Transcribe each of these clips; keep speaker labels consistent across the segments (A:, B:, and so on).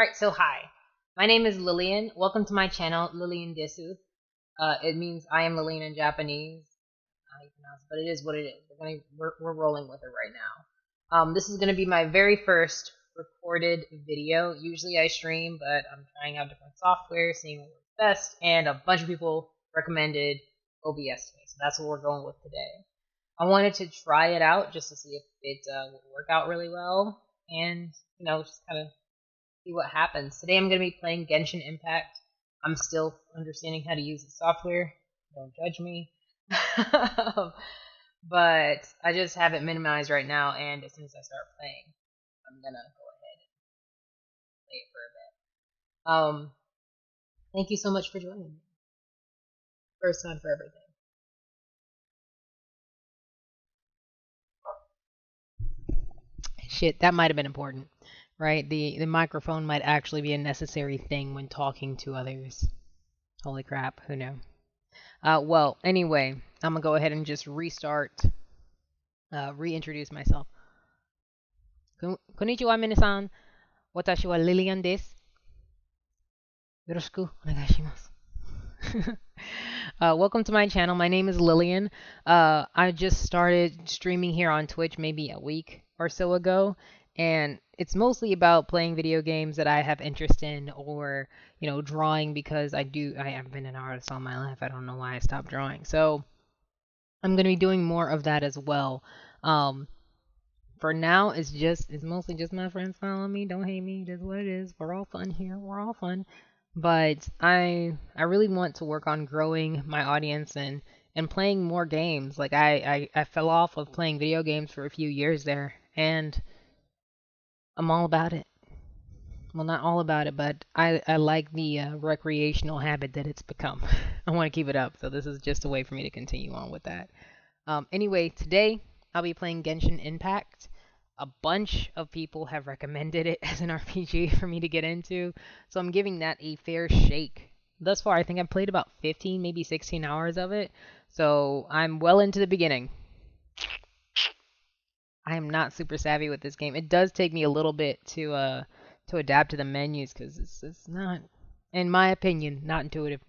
A: Alright, so hi. My name is Lillian. Welcome to my channel, Lillian Desu. It means I am Lillian in Japanese. How you pronounce it, but it is what it is. We're rolling with it right now. This is going to be my very first recorded video. Usually I stream, but I'm trying out different software, seeing what works best, and a bunch of people recommended OBS to me, so that's what we're going with today. I wanted to try it out just to see if it would work out really well, and just kind of see what happens. Today I'm going to be playing Genshin Impact. I'm still understanding how to use the software. Don't judge me. But I just have it minimized right now, and as soon as I start playing, I'm going to go ahead and play it for a bit. Thank you so much for joining me. First time for everything. Shit, that might have been important. Right? The microphone might actually be a necessary thing when talking to others. Holy crap, who knew? Well, anyway, I'm gonna go ahead and just reintroduce myself. Konnichiwa, minasan. Watashi wa Lillian desu. Yoroshiku onegaishimasu. Welcome to my channel. My name is Lillian. I just started streaming here on Twitch maybe a week or so ago, and it's mostly about playing video games that I have interest in, or drawing, because I have been an artist all my life. I don't know why I stopped drawing, so I'm gonna be doing more of that as well. For now, it's mostly just my friends following me. Don't hate me. It is what it is. We're all fun here. We're all fun. But I really want to work on growing my audience and playing more games. Like I fell off of playing video games for a few years there, and I'm all about it. Well, not all about it, but I like the recreational habit that it's become. I want to keep it up, so this is just a way for me to continue on with that. Anyway, today I'll be playing Genshin Impact. A bunch of people have recommended it as an RPG for me to get into, so I'm giving that a fair shake. Thus far, I think I've played about 15, maybe 16 hours of it, so I'm well into the beginning. I am not super savvy with this game. It does take me a little bit to adapt to the menus, because it's not, in my opinion, not intuitive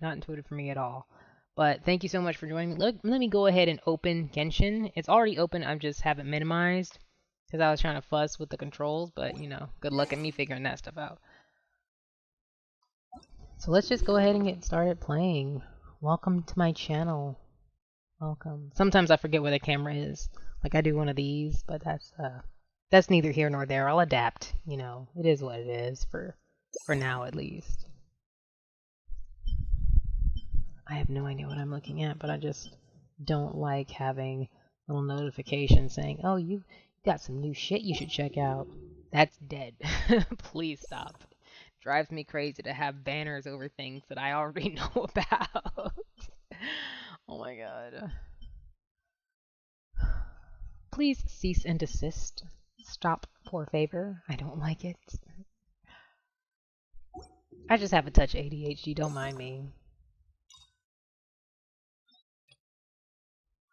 A: for me at all. But thank you so much for joining me. Let me go ahead and open Genshin. It's already open. I just have it minimized because I was trying to fuss with the controls, but good luck at me figuring that stuff out. So let's just go ahead and get started playing. Welcome to my channel. Welcome. Sometimes I forget where the camera is. Like I do one of these, but that's neither here nor there. I'll adapt. It is what it is for now at least. I have no idea what I'm looking at, but I just don't like having little notifications saying, "Oh, you've got some new shit you should check out." That's dead. Please stop. Drives me crazy to have banners over things that I already know about. Oh my god. Please cease and desist. Stop, for favor. I don't like it. I just have a touch ADHD, don't mind me.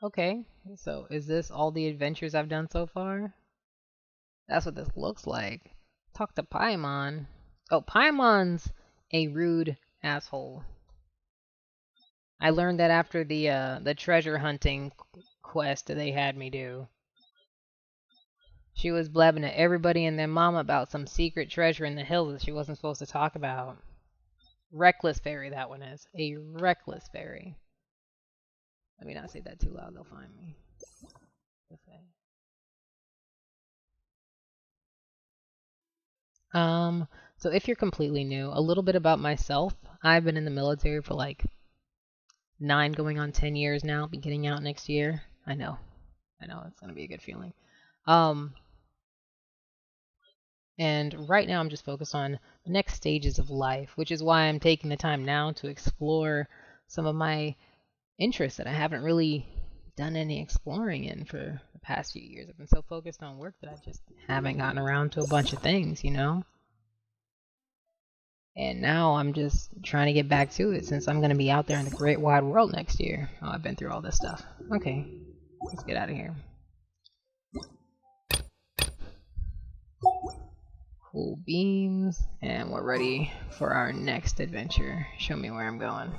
A: Okay, so is this all the adventures I've done so far? That's what this looks like. Talk to Paimon. Oh, Paimon's a rude asshole. I learned that after the treasure hunting quest that they had me do. She was blabbing to everybody and their mama about some secret treasure in the hills that she wasn't supposed to talk about. Reckless fairy, that one is. A reckless fairy. Let me not say that too loud, they'll find me. Okay. So if you're completely new, a little bit about myself. I've been in the military for like 9 going on 10 years now, be getting out next year. I know, it's gonna be a good feeling. And right now I'm just focused on the next stages of life, which is why I'm taking the time now to explore some of my interests that I haven't really done any exploring in for the past few years. I've been so focused on work that I just haven't gotten around to a bunch of things, And now I'm just trying to get back to it since I'm going to be out there in the great wide world next year. Oh, I've been through all this stuff. Okay, let's get out of here. Cool beans, and we're ready for our next adventure. Show me where I'm going.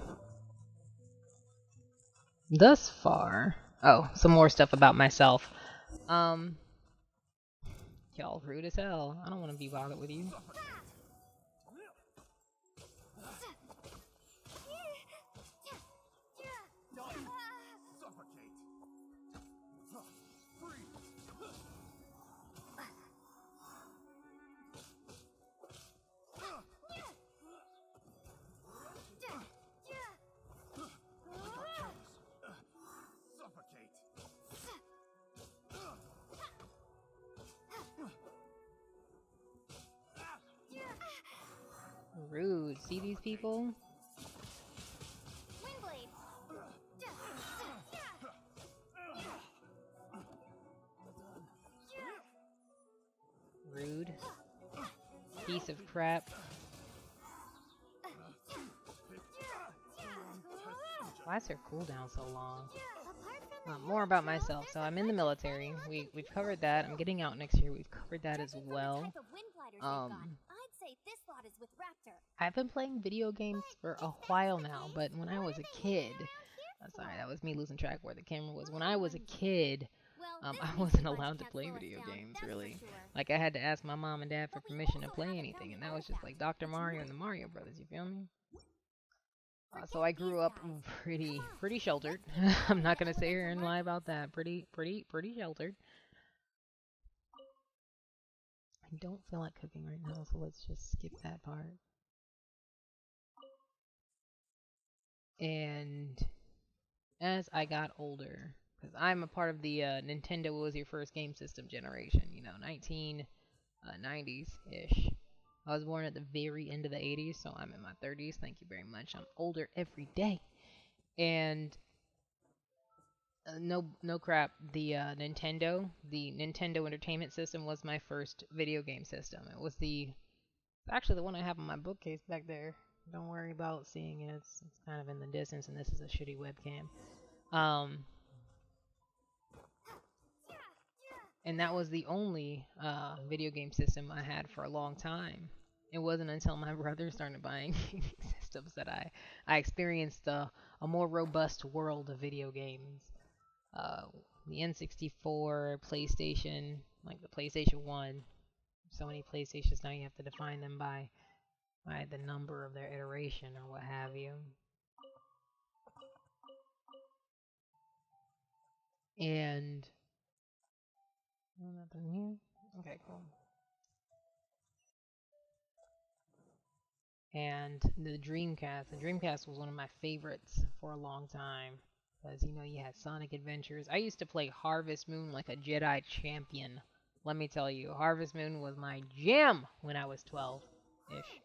A: Thus far, oh, some more stuff about myself. Y'all rude as hell. I don't want to be bothered with you. Rude. See these people? Rude. Piece of crap. Why is their cooldown so long? More about myself. So I'm in the military. We've covered that. I'm getting out next year. We've covered that as well. I've been playing video games for a while now, but when I was a kid, sorry, that was me losing track where the camera was. When I was a kid, I wasn't allowed to play video games, really. Like, I had to ask my mom and dad for permission to play anything, and that was just like Dr. Mario and the Mario Brothers, you feel me? So I grew up pretty sheltered. I'm not gonna sit here and lie about that. Pretty sheltered. I don't feel like cooking right now, so let's just skip that part. And as I got older, because I'm a part of the Nintendo was your first game system generation, you know, 1990s-ish. I was born at the very end of the 80s, so I'm in my 30s. Thank you very much. I'm older every day. And no crap, the Nintendo Entertainment System was my first video game system. It was actually the one I have on my bookcase back there. Don't worry about seeing it. It's kind of in the distance, and this is a shitty webcam. And that was the only video game system I had for a long time. It wasn't until my brother started buying systems that I experienced a more robust world of video games. The N64, PlayStation, like the PlayStation 1. So many PlayStations now you have to define them by the number of their iteration or what have you. And nothing here. Okay, cool. And the Dreamcast was one of my favorites for a long time. Because, you know, you had Sonic Adventures. I used to play Harvest Moon like a Jedi champion. Let me tell you, Harvest Moon was my jam when I was 12-ish.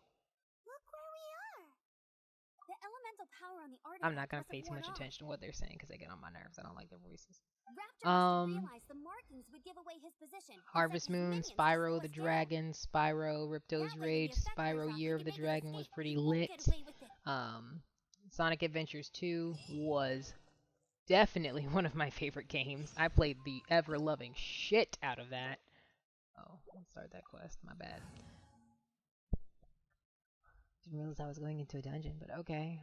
A: I'm not going to pay too much attention to what they're saying because they get on my nerves. I don't like their voices. Harvest Moon, Spyro the Dragon, Spyro, Ripto's Rage, Spyro Year of the Dragon was pretty lit. Sonic Adventures 2 was definitely one of my favorite games. I played the ever-loving shit out of that. Oh, let's start that quest. My bad. Didn't realize I was going into a dungeon, but okay.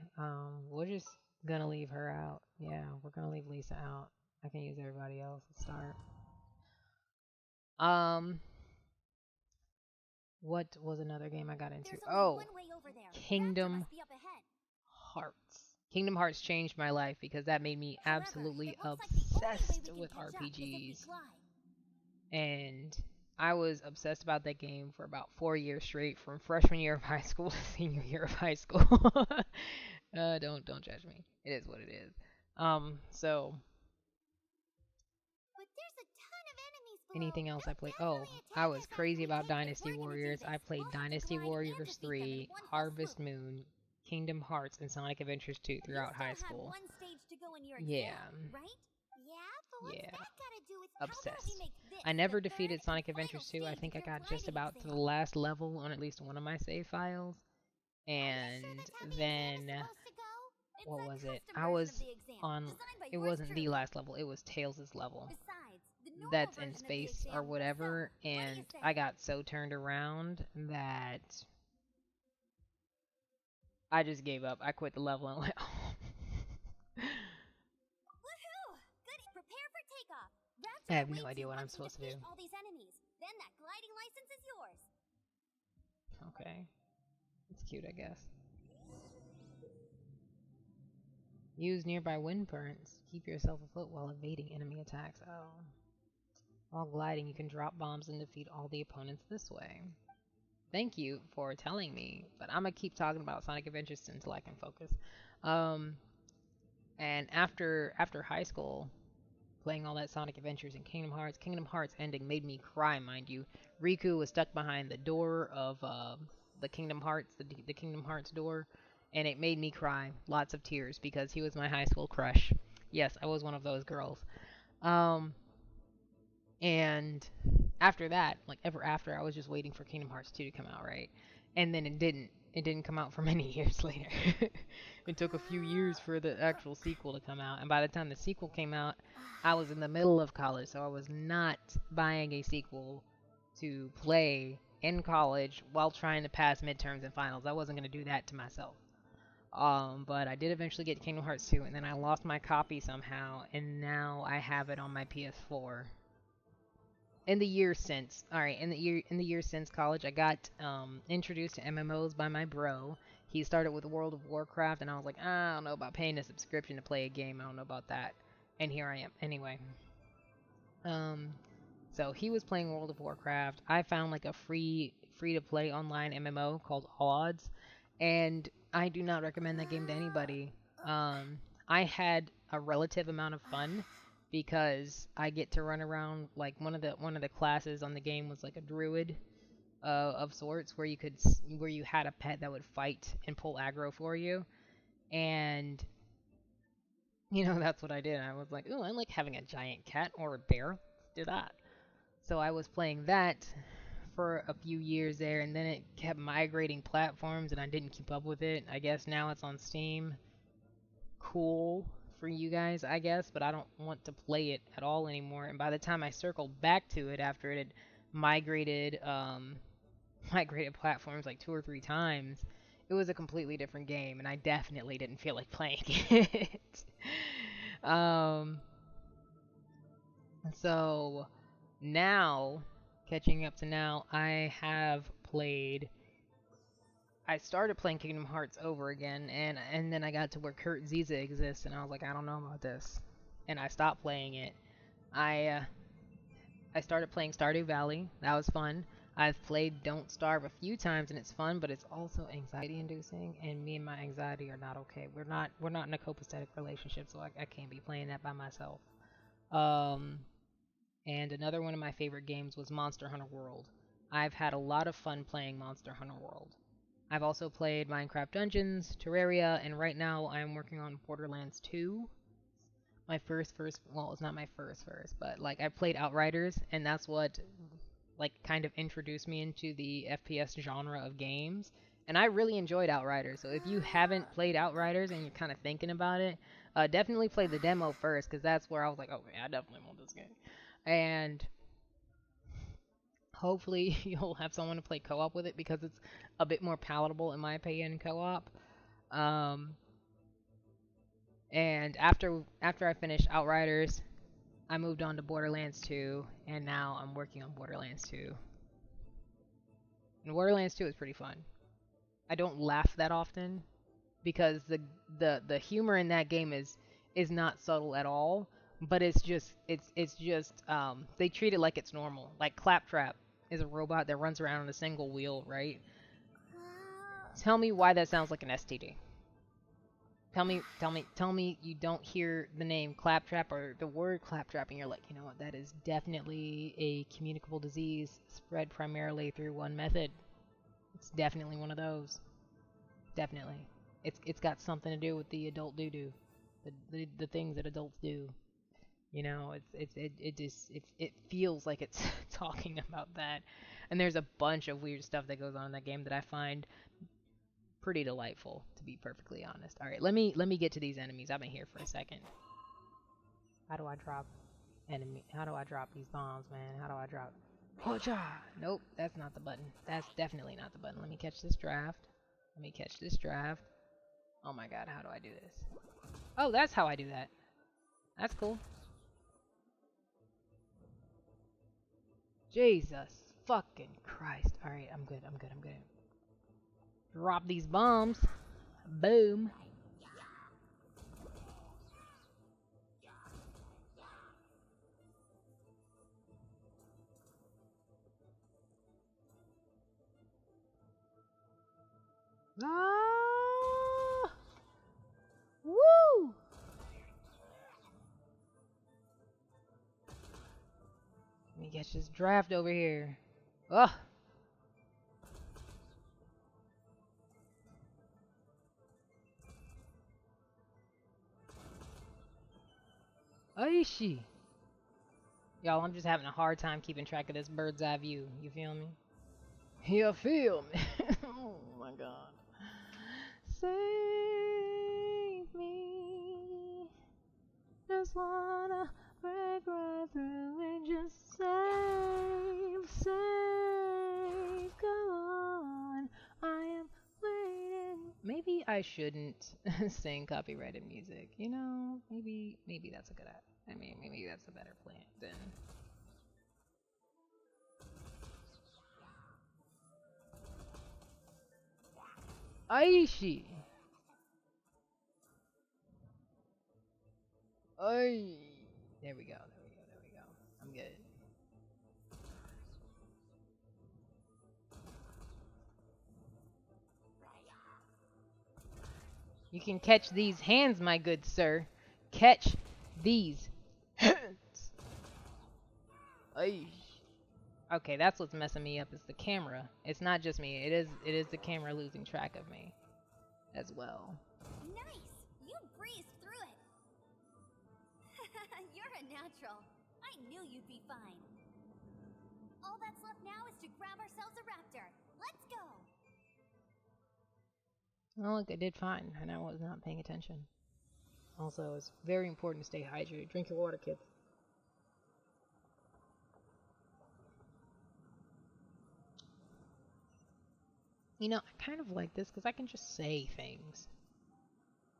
A: We're just gonna leave her out. Yeah, we're gonna leave Lisa out. I can use everybody else. Let's start. What was another game I got into? Oh, Kingdom Hearts. Kingdom Hearts changed my life because that made me absolutely obsessed with RPGs. And I was obsessed about that game for about 4 years straight, from freshman year of high school to senior year of high school. Don't judge me. It is what it is. So anything else I played? Oh, I was crazy about Dynasty Warriors. I played Dynasty Warriors 3, Harvest Moon, Kingdom Hearts, and Sonic Adventures 2 throughout high school. Yeah. Yeah. Obsessed. I never defeated Sonic Adventures 2. I think I got just about to the last level on at least one of my save files. And then, what was it? I was on, it wasn't the last level, it was Tails' level. that's in space or whatever, and I got so turned around that I just gave up. I quit the level and went home.
B: Woohoo! Good. Prepare for takeoff.
A: I have no idea what I'm supposed to do.
B: All these enemies. Then that gliding license is yours.
A: Okay. It's cute, I guess. Use nearby wind currents. Keep yourself afloat while evading enemy attacks. Oh. While gliding, you can drop bombs and defeat all the opponents this way. Thank you for telling me, but I'm gonna keep talking about Sonic Adventures until I can focus. And after high school, playing all that Sonic Adventures and Kingdom Hearts ending made me cry, mind you. Riku was stuck behind the door of the Kingdom Hearts, the Kingdom Hearts door, and it made me cry, lots of tears, because he was my high school crush. Yes, I was one of those girls. And after that, like ever after, I was just waiting for Kingdom Hearts 2 to come out, right? And then it didn't. It didn't come out for many years later. It took a few years for the actual sequel to come out. And by the time the sequel came out, I was in the middle of college, so I was not buying a sequel to play in college while trying to pass midterms and finals. I wasn't going to do that to myself. But I did eventually get Kingdom Hearts 2, and then I lost my copy somehow, and now I have it on my PS4. In the year since, in the year since college, I got introduced to MMOs by my bro. He started with World of Warcraft, and I was like, I don't know about paying a subscription to play a game. I don't know about that. And here I am. Anyway, so he was playing World of Warcraft. I found like a free to play online MMO called Odds, and I do not recommend that game to anybody. I had a relative amount of fun because I get to run around like one of the classes on the game was like a druid of sorts where you had a pet that would fight and pull aggro for you, and that's what I did. I was like, ooh, I like having a giant cat or a bear. Let's do that. So I was playing that for a few years there, and then it kept migrating platforms, and I didn't keep up with it. I guess now it's on Steam. Cool for you guys, I guess, but I don't want to play it at all anymore. And by the time I circled back to it after it had migrated migrated platforms like 2 or 3 times, it was a completely different game, and I definitely didn't feel like playing it. So now, catching up to now, I started playing Kingdom Hearts over again, and then I got to where Kurt Ziza exists, and I was like, I don't know about this, and I stopped playing it. I started playing Stardew Valley. That was fun. I've played Don't Starve a few times, and it's fun, but it's also anxiety-inducing, and me and my anxiety are not okay. We're not in a copacetic relationship, so I can't be playing that by myself. And another one of my favorite games was Monster Hunter World. I've had a lot of fun playing Monster Hunter World. I've also played Minecraft Dungeons, Terraria, and right now I'm working on Borderlands 2. My first, well, it's not my first, but like I played Outriders, and that's what like kind of introduced me into the FPS genre of games. And I really enjoyed Outriders. So if you haven't played Outriders and you're kind of thinking about it, definitely play the demo first, because that's where I was like, oh yeah, I definitely want this game. And hopefully you'll have someone to play co-op with it, because it's a bit more palatable in my opinion co-op. And after I finished Outriders, I moved on to Borderlands 2, and now I'm working on Borderlands 2. And Borderlands 2 is pretty fun. I don't laugh that often because the humor in that game is not subtle at all, but it's just they treat it like it's normal. Like Claptrap is a robot that runs around on a single wheel, right? Tell me why that sounds like an STD. Tell me you don't hear the name Claptrap or the word Claptrap and you're like, you know what, that is definitely a communicable disease spread primarily through one method. It's definitely one of those. Definitely. It's got something to do with the adult doo-doo. The things that adults do. It feels like it's talking about that. And there's a bunch of weird stuff that goes on in that game that I find pretty delightful, to be perfectly honest. All right, let me get to these enemies. I've been here for a second. How do I drop enemy. How do I drop these bombs, man? How do I drop? Hoja! Nope, that's not the button. That's definitely not the button. Let me catch this draft. Let me catch this draft. Oh my god, how do I do this? Oh, that's how I do that. That's cool. Jesus fucking Christ. Alright, I'm good, I'm good, I'm good. Drop these bombs. Boom. Ah! Woo! Let me catch this draft over here. Ugh. Aishi. Y'all, I'm just having a hard time keeping track of this bird's eye view. You feel me? You feel me? Oh my god. Save me. Just wanna break right through and just save. Come on. I am waiting. Maybe I shouldn't sing copyrighted music. You know, maybe that's a good. I mean, maybe that's a better plan than. Aishi. Ay. There we go. There we go. There we go. I'm good. You can catch these hands, my good sir. Catch these hands. Ay. Okay, that's what's messing me up. Is the camera. It's not just me. It is the camera losing track of me as well.
B: Nice! You breezed through it! You're a natural. I knew you'd be fine. All that's left now is to grab ourselves a raptor. Let's go!
A: Oh, look, I did fine, and I was not paying attention. Also, it's very important to stay hydrated. Drink your water, kids. You know, I kind of like this because I can just say things.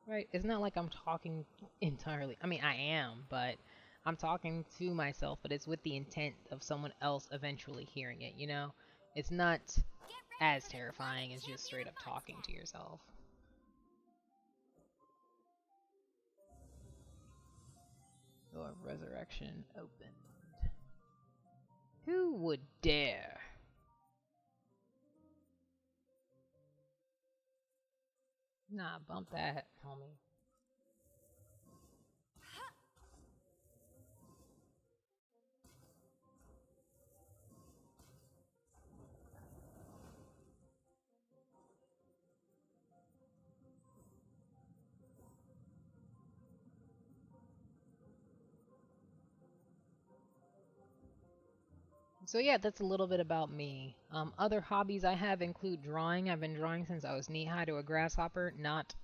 A: Right? It's not like I'm talking entirely. I mean, I am, but I'm talking to myself, but it's with the intent of someone else eventually hearing it, you know? It's not as terrifying as just straight up talking to yourself. Door of resurrection opened. Who would dare? Nah, bump that, homie. So yeah, that's a little bit about me. Other hobbies I have include drawing. I've been drawing since I was knee-high to a grasshopper. Not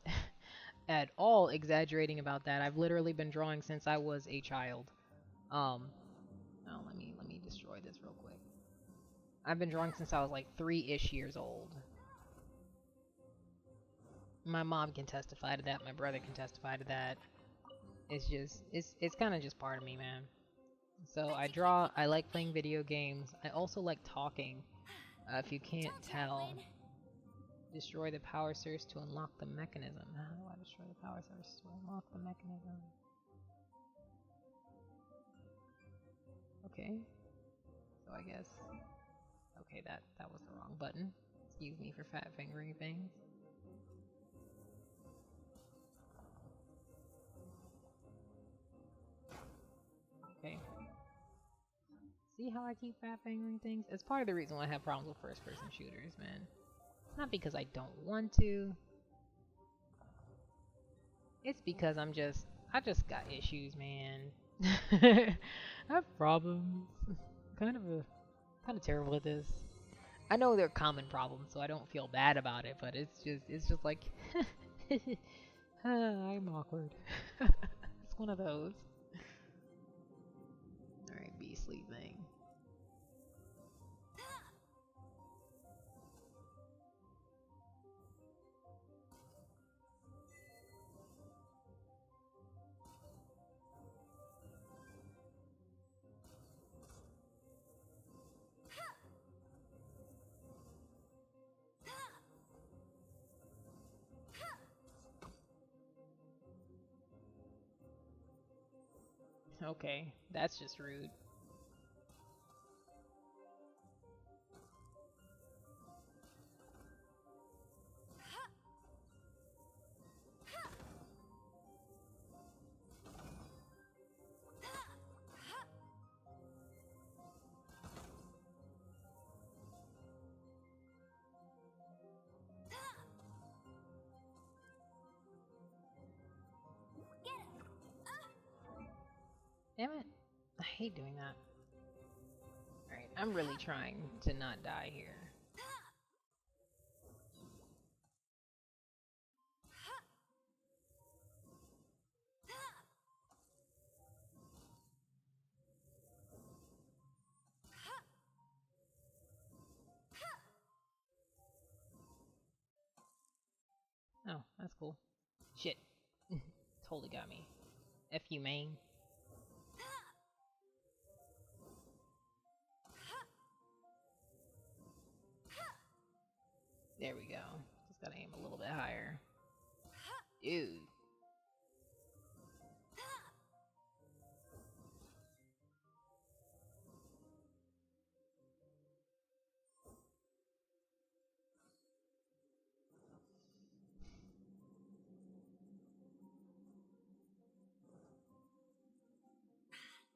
A: at all exaggerating about that. I've literally been drawing since I was a child. Oh, let me destroy this real quick. I've been drawing since I was like 3-ish years old. My mom can testify to that. My brother can testify to that. It's kind of just part of me, man. So I draw. I like playing video games. I also like talking. If you can't tell, destroy the power source to unlock the mechanism. How do I destroy the power source to unlock the mechanism? Okay. So I guess. Okay, that was the wrong button. Excuse me for fat fingering things. Okay. See how I keep fat fingering things? It's part of the reason why I have problems with first person shooters, man. It's not because I don't want to. It's because I just got issues, man. I have problems. Kind of terrible at this. I know they're common problems, so I don't feel bad about it, but it's just like I'm awkward. It's one of those. sleeping. Okay, that's just rude.
B: Get him!
A: Damn it. I hate doing that. Alright, I'm really trying to not die here. Oh, that's cool. Shit. Totally got me. F you, main. There we go. Just gotta aim a little bit higher. Dude.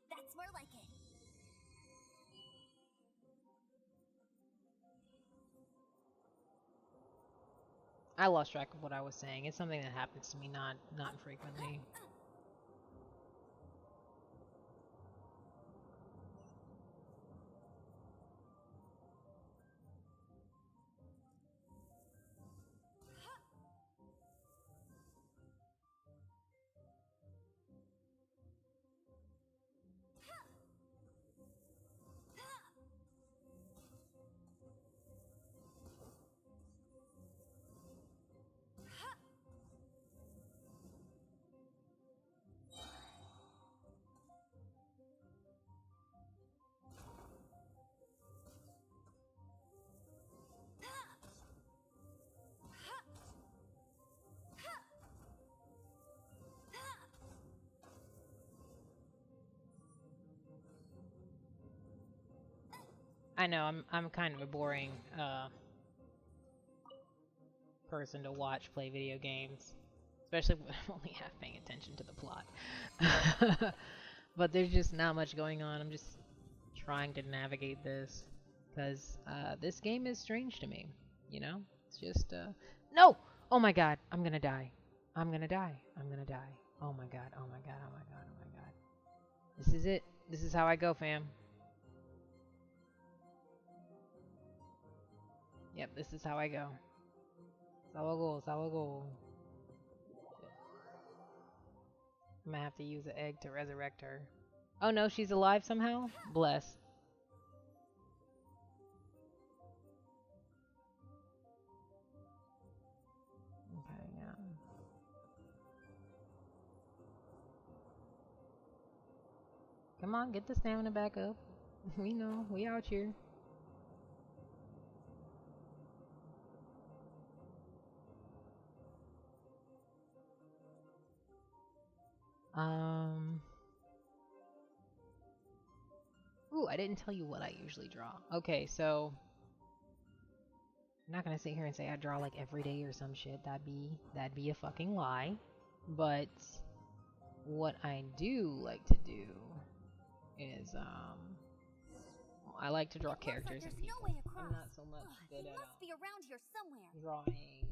B: That's more like it.
A: I lost track of what I was saying. It's something that happens to me not frequently. I know I'm kind of a boring person to watch play video games, especially when I'm only half paying attention to the plot. But there's just not much going on. I'm just trying to navigate this because this game is strange to me. You know, it's just no. Oh my god, I'm gonna die. I'm gonna die. I'm gonna die. Oh my god. Oh my god. Oh my god. Oh my god. This is it. This is how I go, fam. Yep, this is how I go. It's how I go. It's how I go. I'm gonna have to use an egg to resurrect her. Oh no, she's alive somehow? Bless. Okay, yeah. Come on, get the stamina back up. We know, we out here. Um. Ooh, I didn't tell you what I usually draw. Okay, so I'm not gonna sit here and say I draw like every day or some shit. That'd be a fucking lie. But what I do like to do is I like to draw
B: It looks like
A: characters
B: there's
A: and
B: no
A: people.
B: way across.
A: I'm not so much
B: He
A: good at
B: must be around here somewhere.
A: drawing,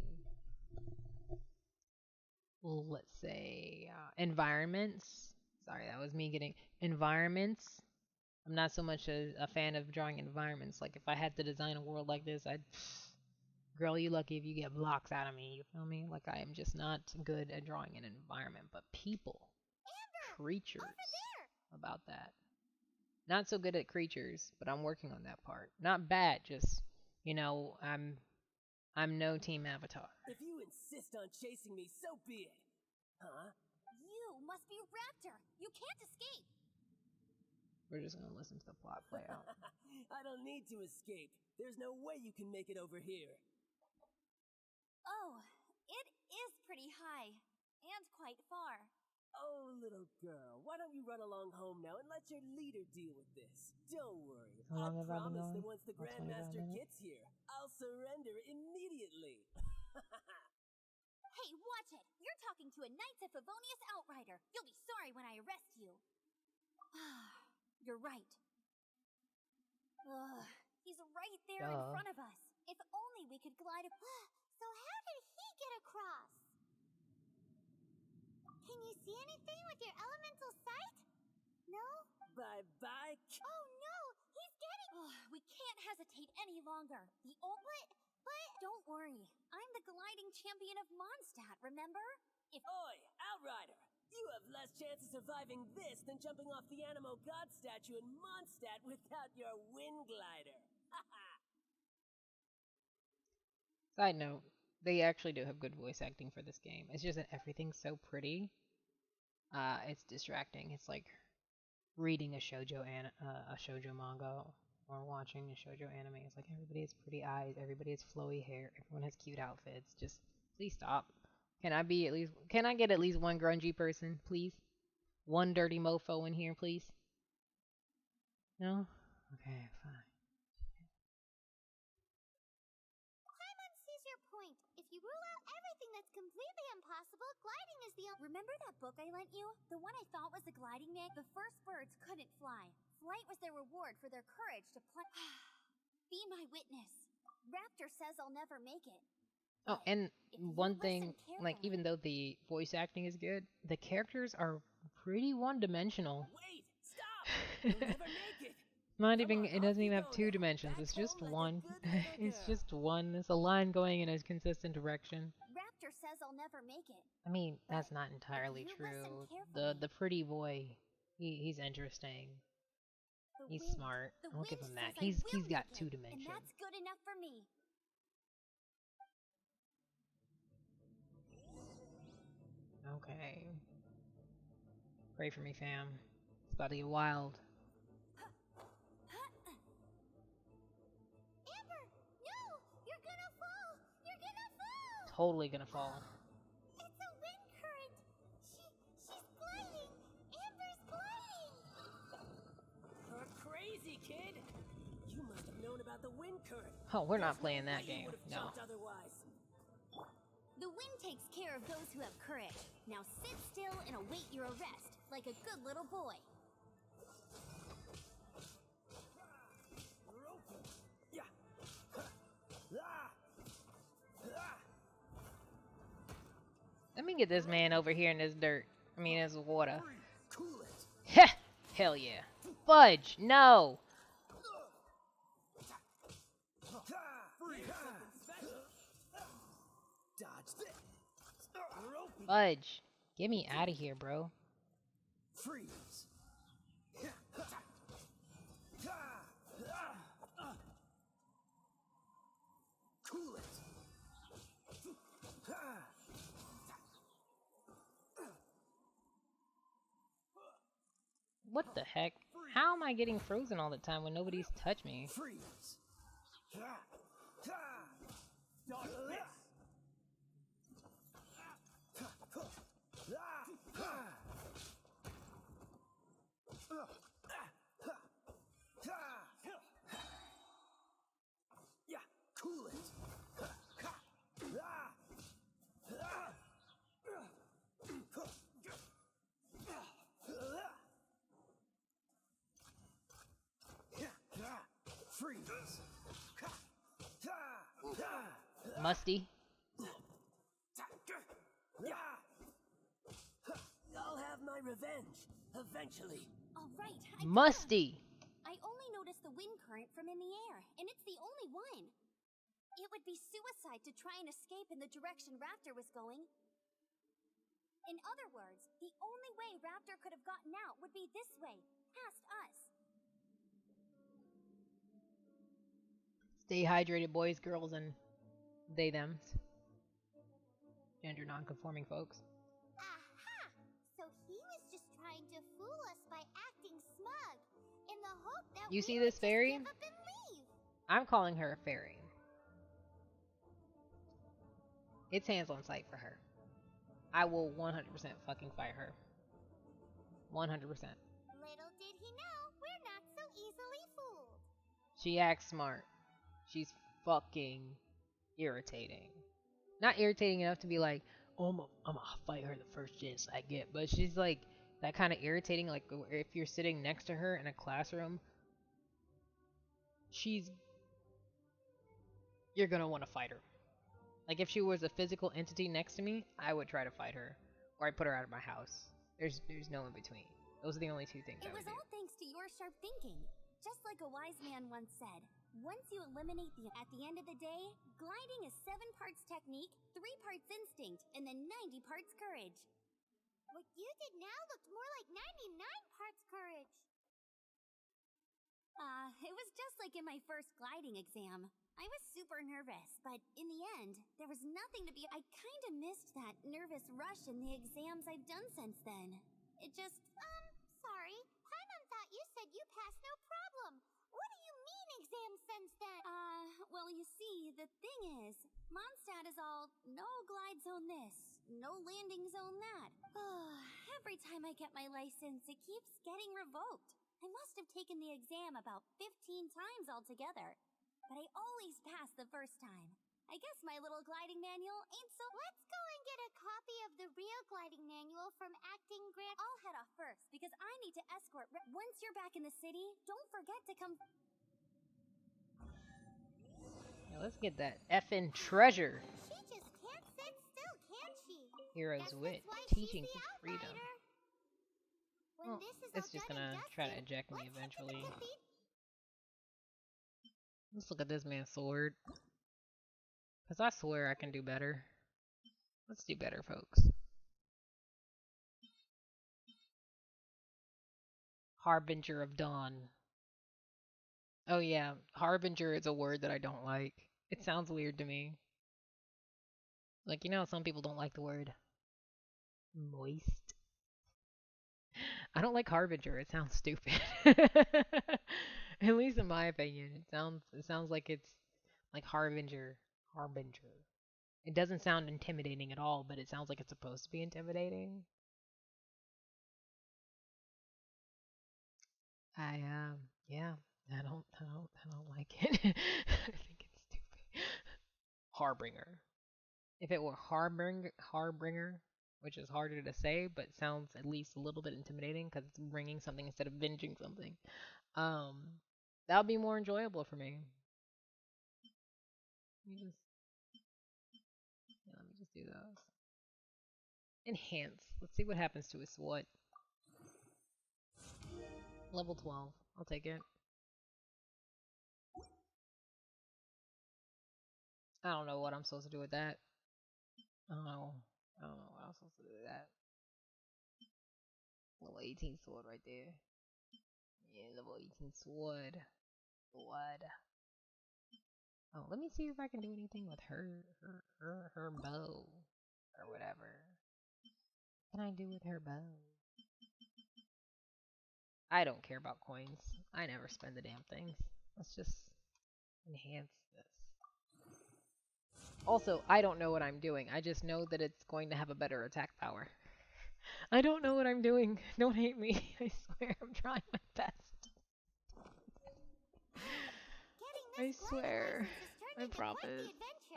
A: let's say, environments. Sorry, that was me getting environments. I'm not so much a fan of drawing environments. Like if I had to design a world like this, I'd girl, you lucky if you get blocks out of me. You feel me? Like I am just not good at drawing an environment, but people,
B: Amber!
A: creatures,
B: Over there!
A: about that. Not so good at creatures, but I'm working on that part. Not bad, just I'm no team Avatar.
C: If you insist on chasing me, so be it. Huh?
B: You must be Raptor. You can't escape.
A: We're just gonna listen to the plot play out.
C: I don't need to escape. There's no way you can make it over here.
B: Oh, it is pretty high. And quite far.
C: Oh, little girl, why don't you run along home now and let your leader deal with this? Don't worry.
A: How long
C: I
A: have I been
C: promise that
A: going?
C: once the
A: About 25
C: Grandmaster
A: minutes?
C: gets here, I'll surrender immediately.
B: Hey, watch it! You're talking to a Knights of Favonius outrider. You'll be sorry when I arrest you. You're right. Ugh, he's right there in
A: Duh.
B: front of us. If only we could glide So how did he get across? Can you see anything with your elemental sight? No?
C: Bye-bye.
B: Oh no! He's getting... we can't hesitate any longer. The old... But... Don't worry. I'm the gliding champion of Mondstadt, remember? If...
C: Oi, Outrider! You have less chance of surviving this than jumping off the Animo God statue in Mondstadt without your wind glider.
A: Side note, they actually do have good voice acting for this game. It's just that everything's so pretty. It's distracting. It's like reading a shoujo manga or watching a shoujo anime. It's like everybody has pretty eyes, everybody has flowy hair, everyone has cute outfits. Just please stop. Can I get at least one grungy person, please? One dirty mofo in here, please? No? Okay, fine.
B: Paimon sees your point. If you rule out everything that's completely impossible, gliding is the only... Remember that book I lent you? The one I thought was a gliding mag? The first birds couldn't fly. Flight was their reward for their courage to Be my witness. Raptor says I'll never make it.
A: Oh,
B: But
A: and
B: if you
A: one
B: listen
A: thing, like,
B: carefully-
A: even though the voice acting is good, the characters are pretty one-dimensional.
C: Wait! Stop! You'll never make it!
A: Not
C: Come
A: even,
C: on,
A: it doesn't
C: off
A: even
C: you
A: have
C: go
A: two
C: now.
A: dimensions.
C: Back
A: It's just
C: home like a
A: one.
C: good little
A: It's
C: girl.
A: just one. It's a line going in a consistent direction.
B: Raptor says I'll never make it.
A: I mean, that's
B: But
A: not entirely
B: you listen
A: true.
B: carefully-
A: The pretty boy, he's interesting.
B: The
A: He's
B: wind.
A: smart.
B: The
A: I'll give
B: wind
A: him that.
B: says I
A: He's
B: will
A: got
B: make
A: two
B: it,
A: dimensions.
B: And that's good enough for me.
A: Okay. Pray for me, fam. It's about to get wild.
B: Amber! No! You're gonna fall! You're gonna fall!
A: Totally gonna fall.
B: It's a wind current! She's gliding! Amber's gliding!
C: You're crazy, kid! You must have known about the wind current.
A: Oh, we're not
C: There's
A: playing
C: no
A: that
C: way you
A: game.
C: would've
A: No.
C: jumped otherwise.
B: The wind takes care of those who have courage. Now sit still and await your arrest, like a good little boy.
C: Yeah. Ah. Ah.
A: Let me get this man over here in this dirt. I mean, this water.
C: Cool it.
A: Heh! Hell yeah. Fudge! No!
C: Dodge this.
A: Fudge! Get me out of here, bro.
C: Freeze. Cool it.
A: What the heck? How am I getting frozen all the time when nobody's touched me?
C: Freeze. Dodge Yeah, cool it. Freeze.
A: Musty?
C: I'll have my revenge eventually.
B: All right, I got him.
A: Musty!
B: I only noticed the wind current from in the air, and it's the only one. It would be suicide to try and escape in the direction Raptor was going. In other words, the only way Raptor could have gotten out would be this way, past us.
A: Dehydrated boys, girls, and they them gender non-conforming folks.
B: Aha! So he was just trying to fool us by acting smug, in the hope that
A: You
B: we
A: see
B: would
A: this
B: just
A: fairy?
B: give up and leave.
A: I'm calling her a fairy. It's hands on sight for her. I will 100% fucking fight her. 100%.
B: Little did he know, we're not so easily fooled.
A: She acts smart. She's fucking irritating. Not irritating enough to be like, oh, I'm gonna fight her the first chance I get. But she's like that kind of irritating. Like if you're sitting next to her in a classroom, you're gonna want to fight her. Like if she was a physical entity next to me, I would try to fight her, or I'd put her out of my house. There's no in between. Those are the only two things I
B: It
A: would
B: was
A: do.
B: all thanks to your sharp thinking. Just like a wise man once said, once you eliminate at the end of the day, gliding is 7 parts technique, 3 parts instinct, and then 90 parts courage. What you did now looked more like 99 parts courage. It was just like in my first gliding exam. I was super nervous, but in the end, there was nothing to be. I kinda missed that nervous rush in the exams I've done since then. It just, sorry. Paimon thought you said you passed no problem. What do you mean exam since then? Well, you see, the thing is, Mondstadt is all, no glide zone this, no landing zone that. Every time I get my license, it keeps getting revoked. I must have taken the exam about 15 times altogether, but I always pass the first time. I guess my little gliding manual ain't so. Let's go and get a copy of the real gliding manual from Acting Grant. I'll head off first because I need to escort. Once you're back in the city, don't forget to come.
A: Now let's get that effing treasure.
B: She just can't sit still, can she?
A: Hero's
B: Guess
A: wit,
B: that's why
A: teaching
B: she's the
A: for freedom.
B: outrider. When
A: Well,
B: this is
A: it's
B: all
A: just
B: done and
A: gonna try to
B: dusted,
A: eject me
B: let's head to the
A: eventually.
B: cathedral.
A: Let's look at this man's sword. Cause I swear I can do better. Let's do better, folks. Harbinger of Dawn. Oh yeah, harbinger is a word that I don't like. It sounds weird to me. Like, you know, some people don't like the word moist. I don't like harbinger. It sounds stupid. At least in my opinion, it sounds like it's like harbinger. It doesn't sound intimidating at all, but it sounds like it's supposed to be intimidating. I yeah, I don't like it. I think it's stupid. Harbinger. If it were harbinger, which is harder to say, but sounds at least a little bit intimidating because it's bringing something instead of binging something. Um, that would be more enjoyable for me. Let me just do those. Enhance. Let's see what happens to his what. Level 12. I'll take it. I don't know what I'm supposed to do with that. I don't know. I don't know what I'm supposed to do with that. Level 18 sword right there. Yeah, level 18 sword. What? Oh, let me see if I can do anything with her bow or whatever. What can I do with her bow? I don't care about coins. I never spend the damn things. Let's just enhance this. Also, I don't know what I'm doing. I just know that it's going to have a better attack power. I don't know what I'm doing. Don't hate me. I swear I'm trying my best. I swear. I promise.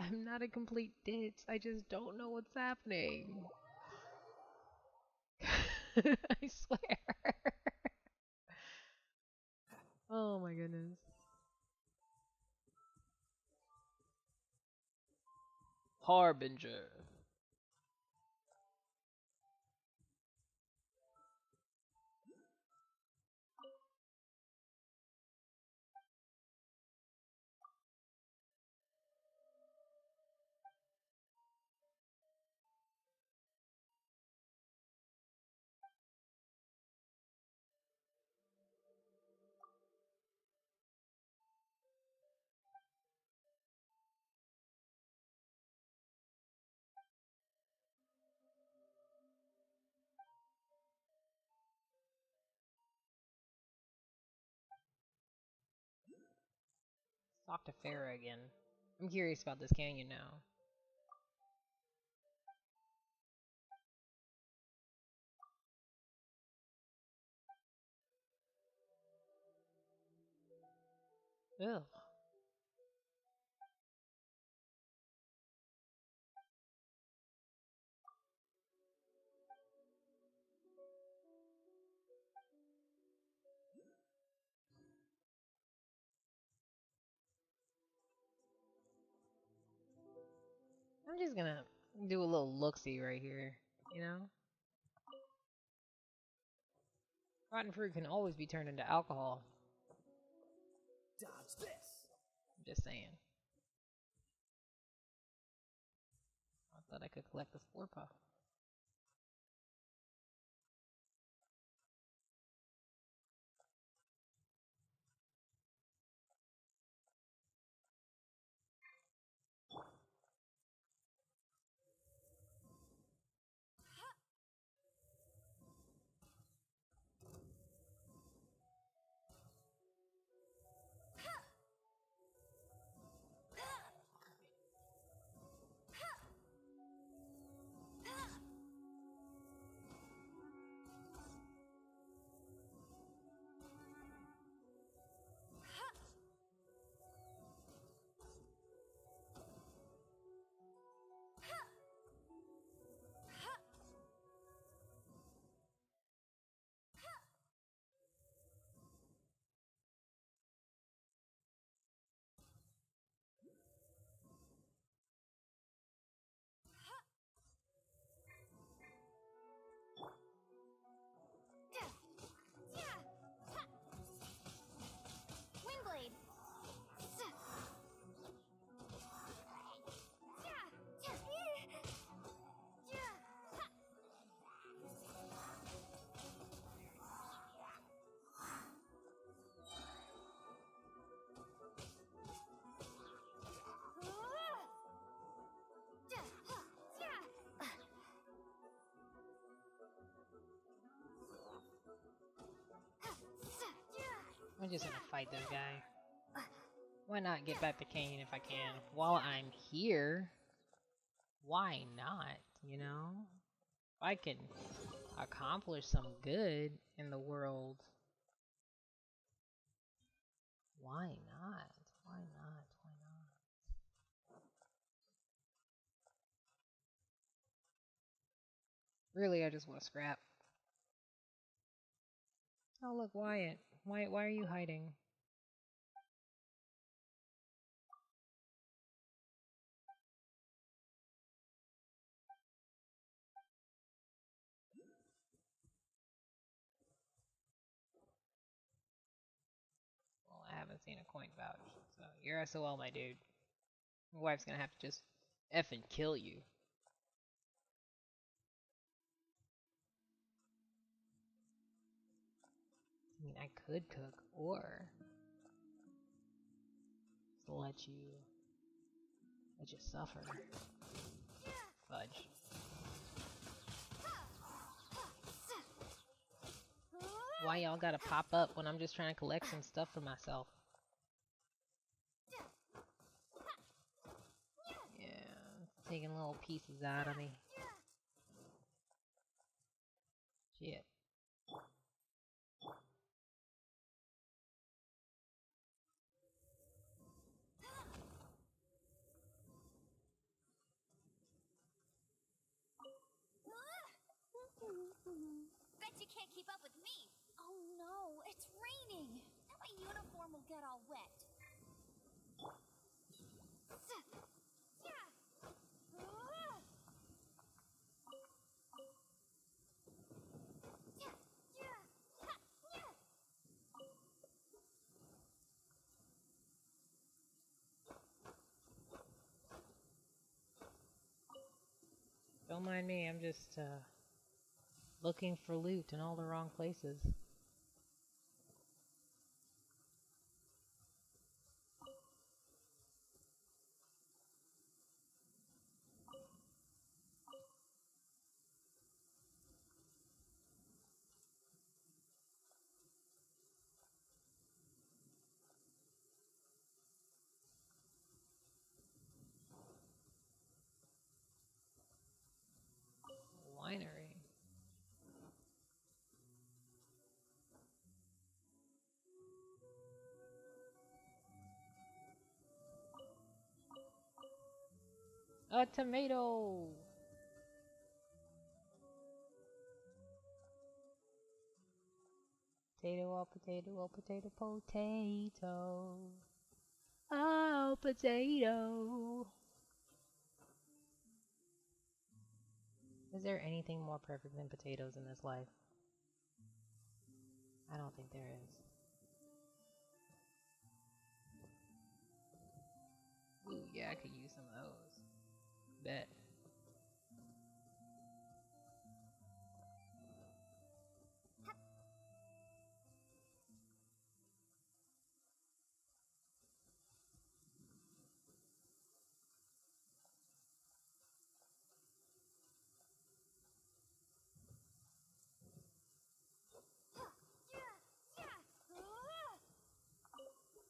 A: I'm not a complete ditz. I just don't know what's happening. I swear. Oh my goodness. Harbinger. Talk to Farah again. I'm curious about this canyon now. Ugh. I'm just gonna do a little look-see right here, you know? Rotten fruit can always be turned into alcohol.
C: Dodge this.
A: I'm just saying. I thought I could collect the spore puff.
B: Windblade!
A: I'm just gonna fight this guy. Why not get back to canyon if I can? While I'm here, why not, you know? If I can accomplish some good in the world, why not? Why not? Why not? Really, I just want to scrap. Oh, look, Wyatt. Wyatt, why are you hiding? Well, I haven't seen a coin vouch, so you're SOL, my dude. My wife's gonna have to just effing kill you. I mean, I could cook, or just let you suffer. Fudge. Why y'all gotta pop up when I'm just trying to collect some stuff for myself? Yeah, taking little pieces out of me. Shit.
B: Bet you can't keep up with me. Oh no, it's raining. Now my uniform will get all wet.
A: Don't mind me, I'm just looking for loot in all the wrong places. A tomato. Potato, oh potato, oh potato, potato. Oh, potato. Is there anything more perfect than potatoes in this life? I don't think there is. Ooh, yeah, I could use some of those. Bet.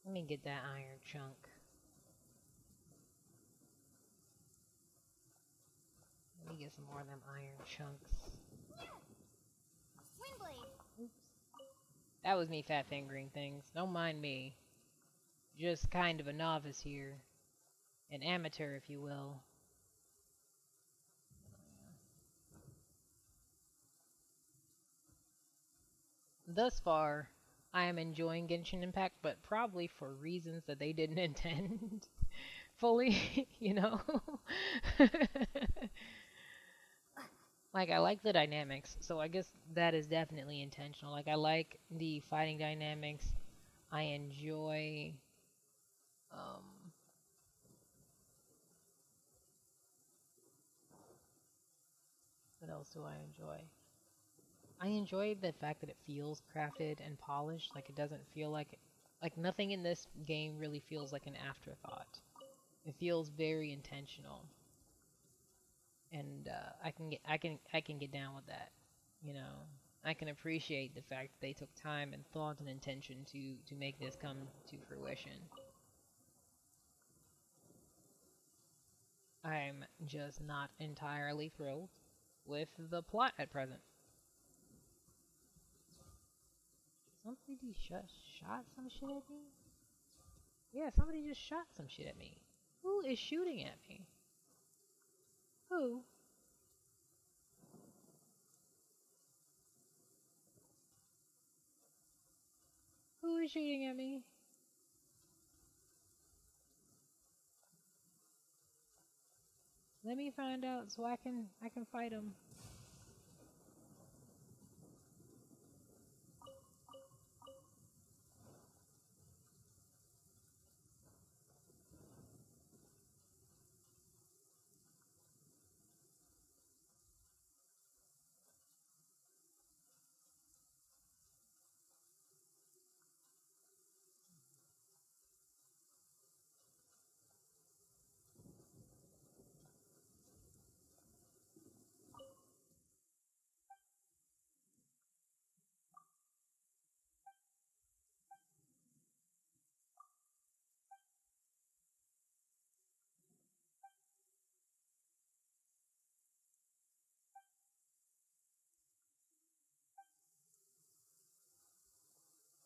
A: Let me get that iron chunk. Let me get some more of them iron chunks.
B: Swing blade.
A: Oops. That was me fat fingering things. Don't mind me. Just kind of a novice here. An amateur, if you will. Thus far, I am enjoying Genshin Impact, but probably for reasons that they didn't intend fully, you know? Like, I like the dynamics, so I guess that is definitely intentional. Like, I like the fighting dynamics. I enjoy, um, what else do I enjoy? I enjoy the fact that it feels crafted and polished. Like, it doesn't feel like nothing in this game really feels like an afterthought. It feels very intentional, and I can get down with that. You know, I can appreciate the fact that they took time and thought and intention to make this come to fruition. I'm just not entirely thrilled with the plot at present. Somebody shot some shit at me? Yeah, somebody just shot some shit at me. Who is shooting at me? Who? Who is shooting at me? Let me find out so I can fight him.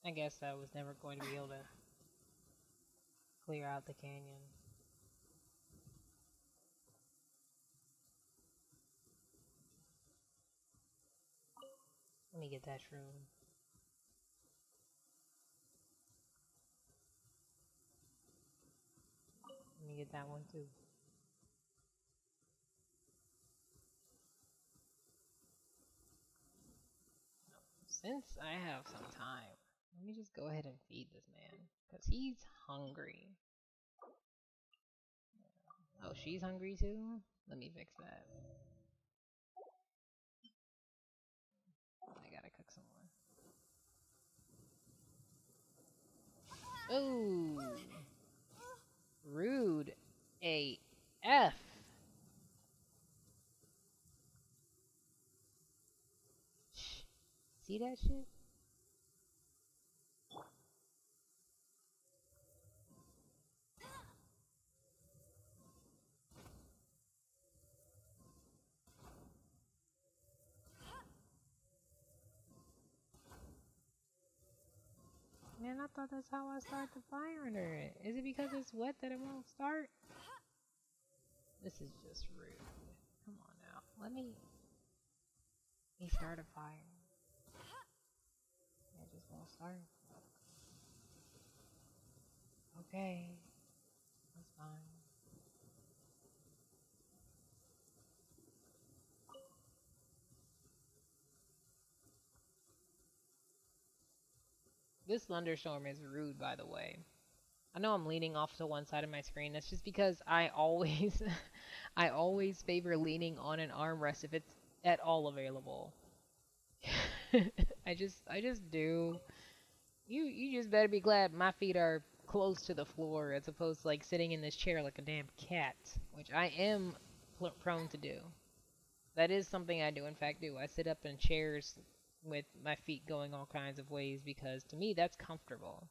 A: I guess I was never going to be able to clear out the canyon. Let me get that shroom. Let me get that one too. Since I have some time, let me just go ahead and feed this man. Because he's hungry. Oh, she's hungry too? Let me fix that. I gotta cook some more. Ooh. Rude AF. Shh. See that shit? Man, I thought that's how I start the fire under it. Is it because it's wet that it won't start? This is just rude. Come on now. Let me start a fire. I just won't start. Okay. That's fine. This thunderstorm is rude, by the way. I know I'm leaning off to one side of my screen. That's just because I always I always favor leaning on an armrest if it's at all available. I just do. You just better be glad my feet are close to the floor as opposed to like sitting in this chair like a damn cat, which I am prone to do. That is something I do in fact do. I sit up in chairs with my feet going all kinds of ways because to me that's comfortable.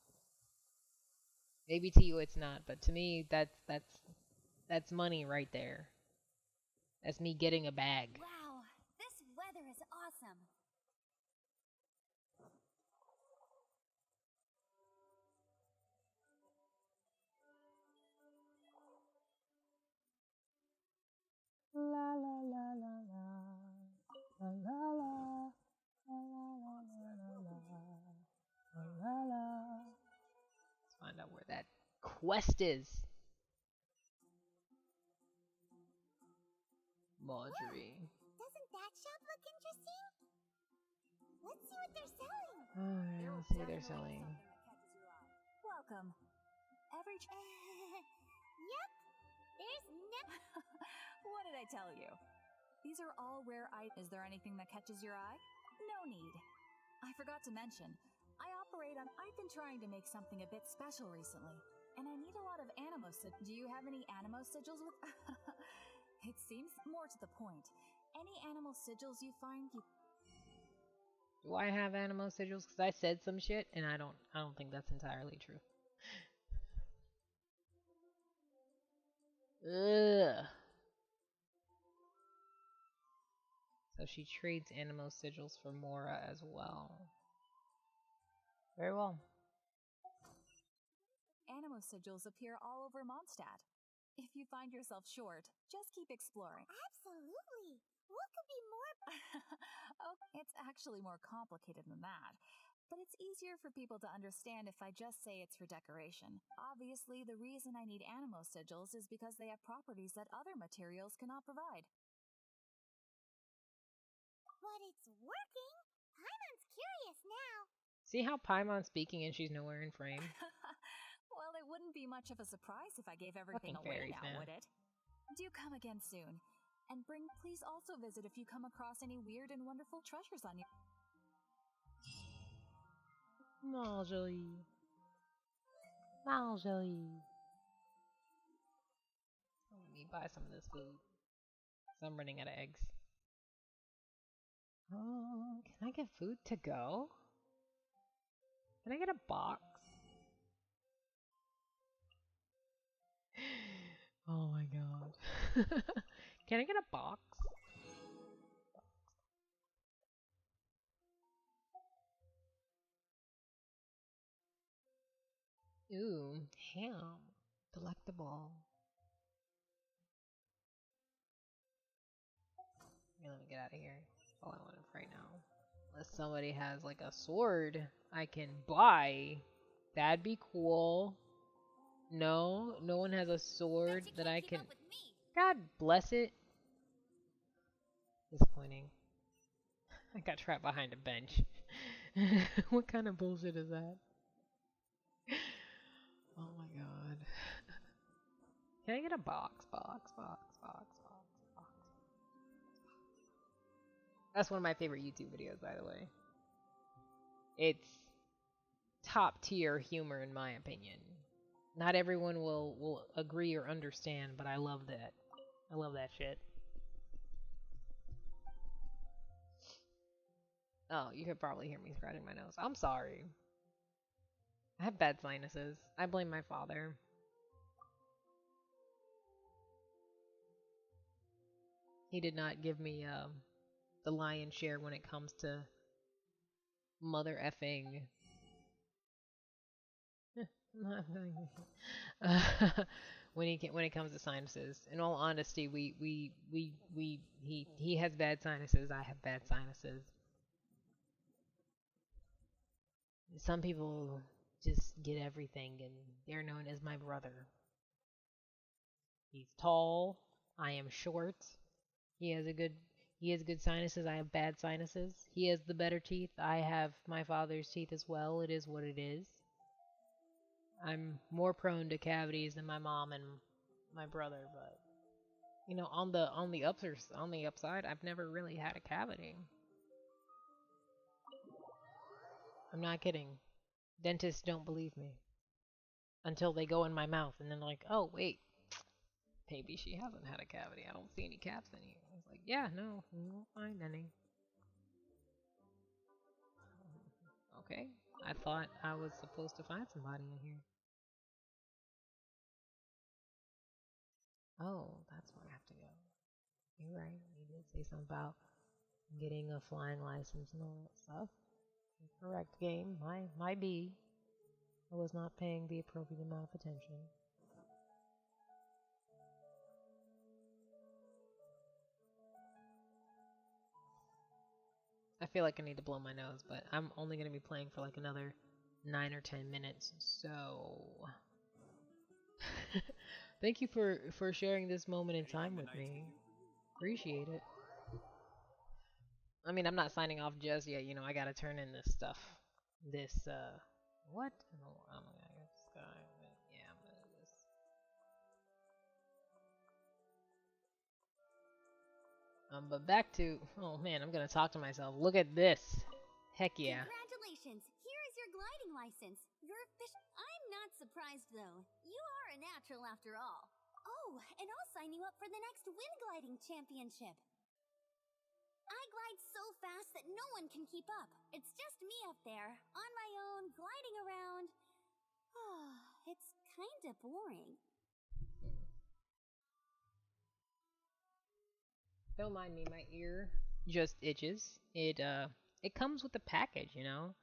A: Maybe to you it's not, but to me that's money right there. That's me getting a bag.
B: Wow, this weather is awesome.
A: La la la la la. La la la. La la la la la la. La la la. Let's find out where that quest is. Marjorie.
B: Doesn't that shop look interesting? Let's see what they're selling.
A: Alright, let's see what they're selling.
B: Welcome. Yep. There's no.
D: What did I tell you? These are all rare items. Is there anything that catches your eye? No need. I forgot to mention, I've been trying to make something a bit special recently, and I need a lot of animo sigils. Do you have any animo sigils with? It seems more to the point. Any animal sigils you find,
A: Do I have animo sigils? Because I said some shit, and I don't think that's entirely true. Ugh. So she trades animo sigils for Mora as well. Very well.
D: animo sigils appear all over Mondstadt. If you find yourself short, just keep exploring.
B: Absolutely. What could be more?
D: Oh, it's actually more complicated than that. But it's easier for people to understand if I just say it's for decoration. Obviously, the reason I need animo sigils is because they have properties that other materials cannot provide.
B: But it's working. Paimon's curious now.
A: See how Paimon's speaking and she's nowhere in frame?
D: Well, it wouldn't be much of a surprise if I gave everything
A: Fucking
D: away
A: fairies,
D: now,
A: man.
D: would it? Do come again soon. And please also visit if you come across any weird and wonderful treasures on your...
A: Marjorie. Marjorie. Let me buy some of this food. So I'm running out of eggs. Oh, can I get food to go? Can I get a box? Oh my god. Can I get a box? Ooh, ham. Delectable. Okay, let me get out of here. Oh, I want it right now. Unless somebody has like a sword I can buy. That'd be cool. No, no one has a sword
B: Bet you
A: that
B: can't
A: I
B: keep
A: can.
B: up with me.
A: God bless it. Disappointing. I got trapped behind a bench. What kind of bullshit is that? Oh my god. Can I get a box? Box, box, box, box, box. That's one of my favorite YouTube videos, by the way. It's top tier humor, in my opinion. Not everyone will agree or understand, but I love that. I love that shit. Oh, you could probably hear me scratching my nose. I'm sorry. I have bad sinuses. I blame my father. He did not give me the lion's share when it comes to mother effing. when it comes to sinuses. In all honesty, he has bad sinuses. I have bad sinuses. Some people just get everything, and they're known as my brother. He's tall. I am short. He has a good he has good sinuses. I have bad sinuses. He has the better teeth. I have my father's teeth as well. It is what it is. I'm more prone to cavities than my mom and my brother, but on the upside, I've never really had a cavity. I'm not kidding. Dentists don't believe me until they go in my mouth and then they're like, "Oh, wait, maybe she hasn't had a cavity. I don't see any caps in here." I was like, "Yeah, no, you won't find any." Okay. I thought I was supposed to find somebody in here. Oh, that's where I have to go. You're right. You did say something about getting a flying license and all that stuff. Correct, game. My B. I was not paying the appropriate amount of attention. I feel like I need to blow my nose, but I'm only going to be playing for like another 9 or 10 minutes. So, thank you for sharing this moment in time with me. Appreciate it. I mean, I'm not signing off just yet. I got to turn in this stuff. This what? Oh, I'm gonna get this guy. Yeah, I'm gonna do this. But back to, oh man, I'm gonna talk to myself. Look at this. Heck yeah.
B: Congratulations! Here is your gliding license. You're official. I'm not surprised though. You are a natural after all. Oh, and I'll sign you up for the next wind gliding championship. I glide so fast that no one can keep up. It's just me up there, on my own, gliding around. It's kinda boring.
A: Don't mind me, my ear just itches. It comes with the package. An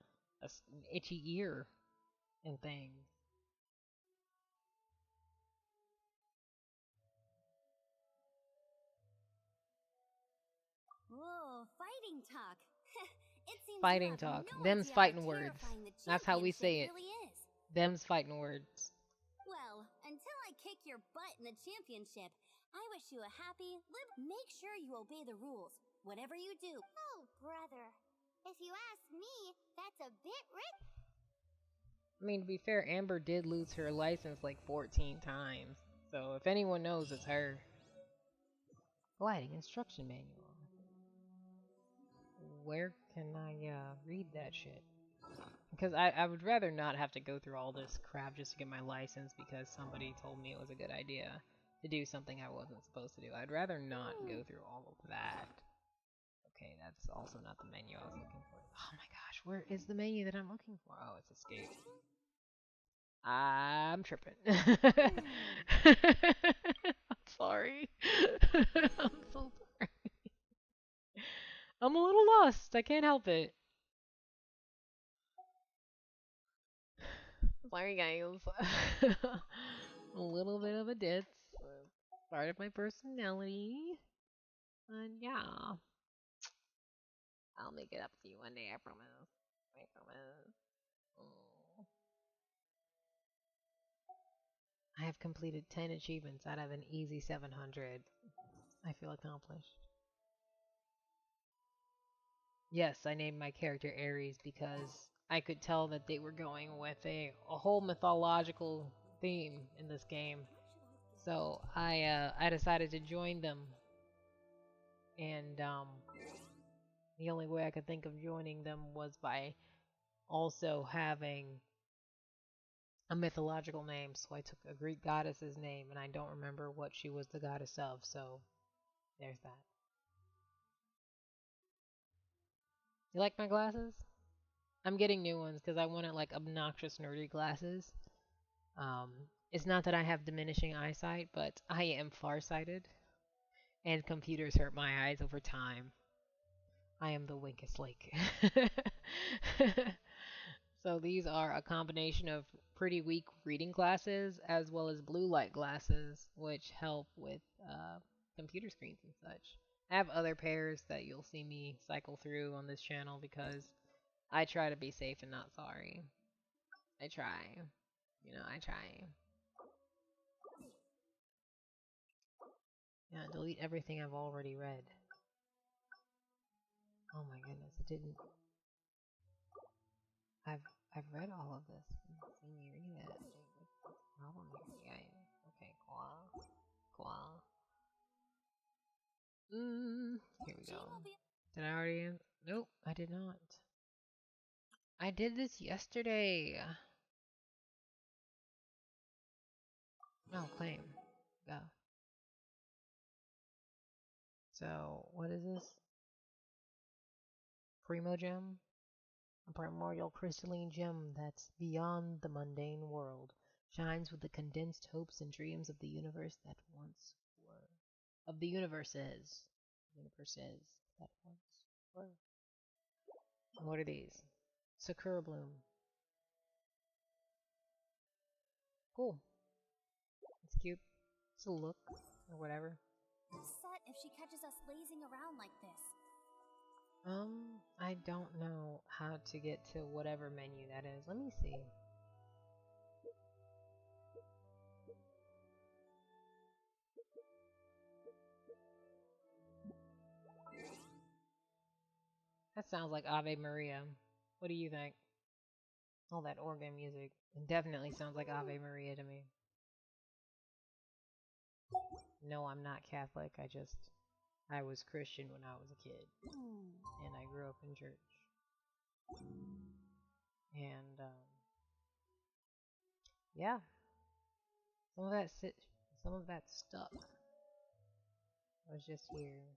A: itchy ear and things.
B: Whoa, fighting talk. It seems you
A: Fighting
B: have
A: talk.
B: no
A: Them's
B: idea how
A: fighting words.
B: terrifying the
A: That's how we
B: championship
A: say it.
B: really is.
A: Them's fighting words.
B: Well, until I kick your butt in the championship, I wish you a happy, make sure you obey the rules, whatever you do. Oh, brother. If you ask me, that's a bit rich.
A: I mean, to be fair, Amber did lose her license like 14 times. So if anyone knows, it's her. Gliding instruction manual. Where can I read that shit? Because I would rather not have to go through all this crap just to get my license because somebody told me it was a good idea to do something I wasn't supposed to do. I'd rather not go through all of that. Okay, that's also not the menu I was looking for. Oh my gosh, where is the menu that I'm looking for? Oh, it's escape. I'm tripping. I'm sorry. I'm so sorry. I'm a little lost. I can't help it. Sorry, guys. A little bit of a ditz. Part of my personality. And yeah, I'll make it up to you one day. I promise. I promise. Oh. I have completed 10 achievements out of an easy 700. I feel accomplished. Yes, I named my character Ares because I could tell that they were going with a whole mythological theme in this game. So I decided to join them, and the only way I could think of joining them was by also having a mythological name. So I took a Greek goddess's name, and I don't remember what she was the goddess of. So there's that. You like my glasses? I'm getting new ones because I wanted like obnoxious nerdy glasses. It's not that I have diminishing eyesight, but I am farsighted, and computers hurt my eyes over time. I am the weakest link. So these are a combination of pretty weak reading glasses as well as blue light glasses, which help with computer screens and such. I have other pairs that you'll see me cycle through on this channel because I try to be safe and not sorry. I try. I try. Yeah, delete everything I've already read. Oh my goodness, it didn't. I've I've read all of this. Seen me read it. What's the problem here? Yeah. Okay, cool. Cool. Here we go. Did I already end? Nope, I did not. I did this yesterday. No, claim. Go. So, what is this? Primo gem? A primordial crystalline gem that's beyond the mundane world. Shines with the condensed hopes and dreams of the universe that once were. Of the universes. Universes that once were. And what are these? Sakura bloom. Cool. It's cute. It's a look. Or whatever.
B: Upset if she catches us lazing around like this.
A: I don't know how to get to whatever menu that is. Let me see. That sounds like Ave Maria. What do you think? All that organ music. It definitely sounds like Ave Maria to me. No, I'm not Catholic. I was Christian when I was a kid. And I grew up in church. And, yeah. Some of that stuck. I was just here.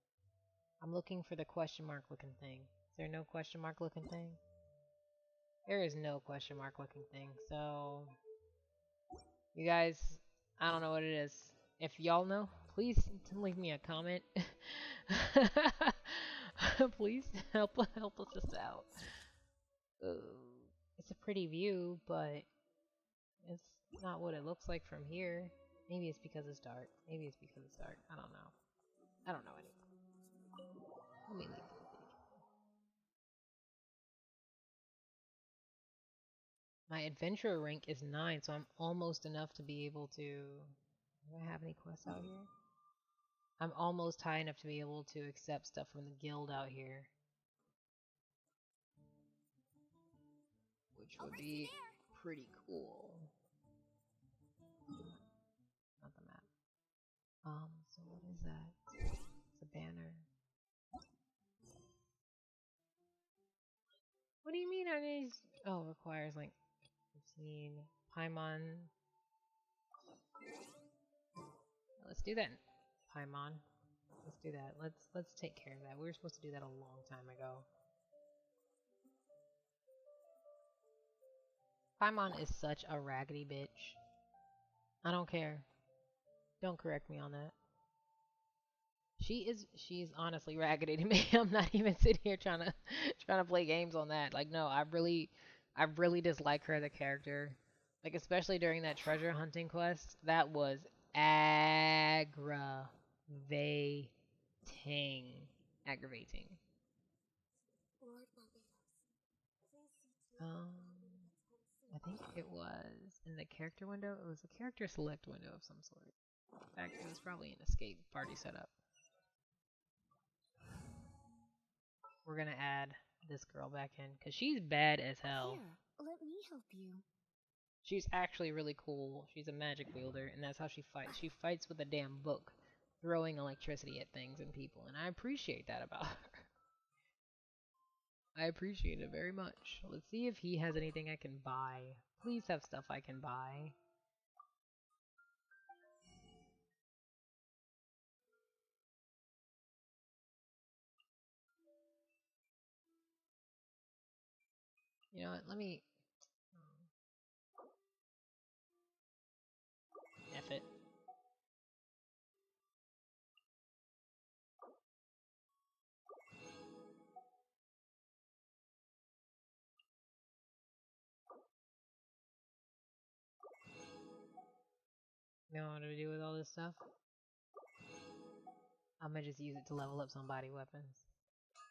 A: I'm looking for the question mark looking thing. Is there no question mark looking thing? There is no question mark looking thing. So, you guys, I don't know what it is. If y'all know, please leave me a comment. Please help us just out. It's a pretty view, but it's not what it looks like from here. Maybe it's because it's dark. Maybe it's because it's dark. I don't know. I don't know anymore. Let me leave the video. My adventurer rank is 9, so I'm almost enough to be able to... Do I have any quests out here? I'm almost high enough to be able to accept stuff from the guild out here. Which would be pretty cool. Not the map. So what is that? It's a banner. What do you mean are these? Oh, requires like 15 Paimon. Let's do that. Paimon. Let's do that. Let's take care of that. We were supposed to do that a long time ago. Paimon is such a raggedy bitch. I don't care. Don't correct me on that. She's honestly raggedy to me. I'm not even sitting here trying to play games on that. Like no, I really dislike her as a character. Like especially during that treasure hunting quest, that was aggravating. Aggravating. Um I think it was in the character window. It was a character select window of some sort. In fact, it was probably an escape party setup. We're gonna add this girl back in because she's bad as hell.
B: Here, let me help you.
A: She's actually really cool. She's a magic wielder, and that's how she fights. She fights with a damn book, throwing electricity at things and people, and I appreciate that about her. I appreciate it very much. Let's see if he has anything I can buy. Please have stuff I can buy. You know what? Let me... F it. know what to do with all this stuff. I'm gonna just use it to level up some body weapons.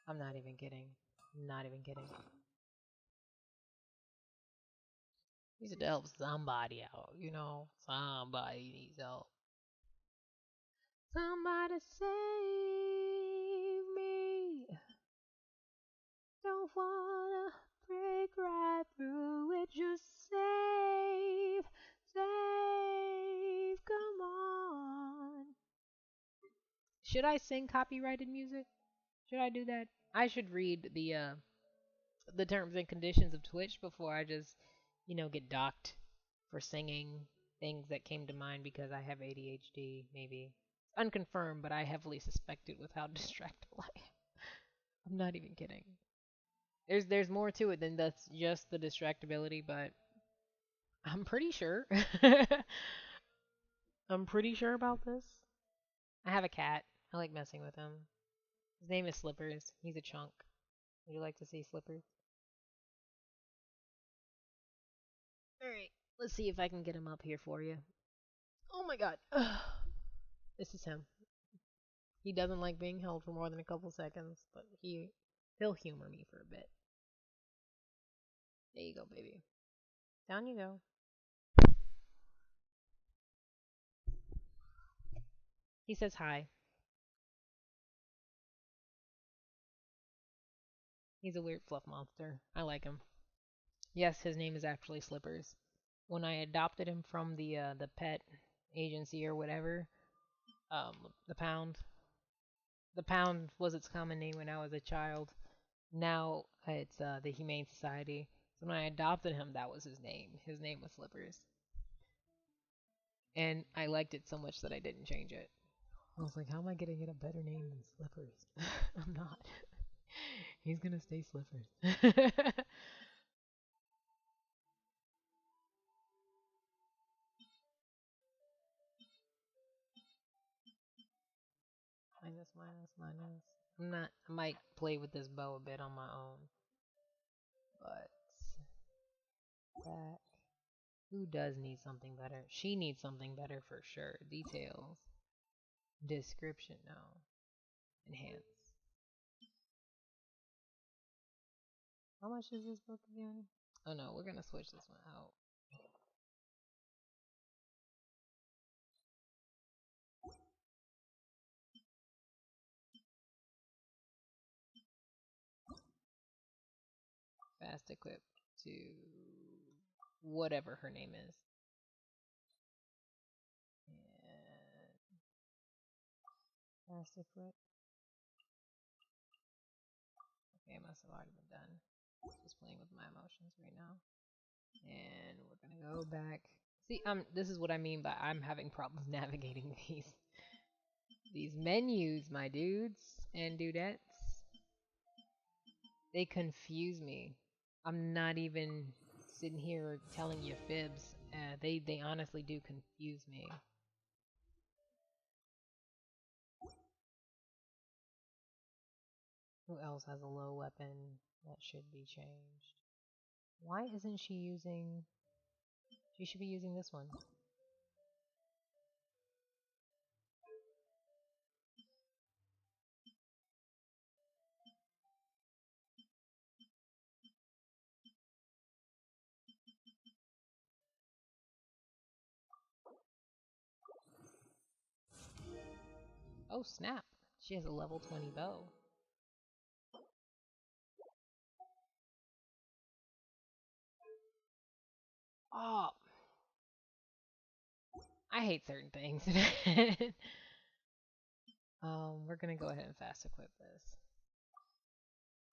A: I'm not even kidding. Not even kidding. Use it to help somebody out, you know? Somebody needs help. Somebody save me. Don't wanna break right through it. Just save, save. Come on. Should I sing copyrighted music? Should I do that? I should read the terms and conditions of Twitch before I just, get docked for singing things that came to mind because I have ADHD, maybe. It's unconfirmed, but I heavily suspect it with how distractible I am. I'm not even kidding. There's more to it than that's just the distractibility, but I'm pretty sure. I'm pretty sure about this. I have a cat. I like messing with him. His name is Slippers. He's a chunk. Would you like to see Slippers? Alright, let's see if I can get him up here for you. Oh my god. This is him. He doesn't like being held for more than a couple seconds, but he'll humor me for a bit. There you go, baby. Down you go. He says hi. He's a weird fluff monster. I like him. Yes, his name is actually Slippers. When I adopted him from the pet agency or whatever, the Pound. The Pound was its common name when I was a child. Now it's the Humane Society. So when I adopted him, that was his name. His name was Slippers. And I liked it so much that I didn't change it. I was like, how am I gonna get a better name than Slippers? I'm not. He's gonna stay Slippers. Minus, minus, minus. I'm not. I might play with this bow a bit on my own. But back. Who does need something better? She needs something better for sure. Details. Description. No. Enhance. How much is this book again? Oh no, we're gonna switch this one out. Fast equip to whatever her name is. And fast equip. Okay, it must have already been done. Just playing with my emotions right now. And we're gonna go back. See, this is what I mean by I'm having problems navigating these menus, my dudes and dudettes. They confuse me. I'm not even sitting here telling you fibs. They honestly do confuse me. Who else has a low weapon that should be changed? Why isn't she using... She should be using this one. Oh snap! She has a level 20 bow. Oh, I hate certain things. We're gonna go ahead and fast equip this.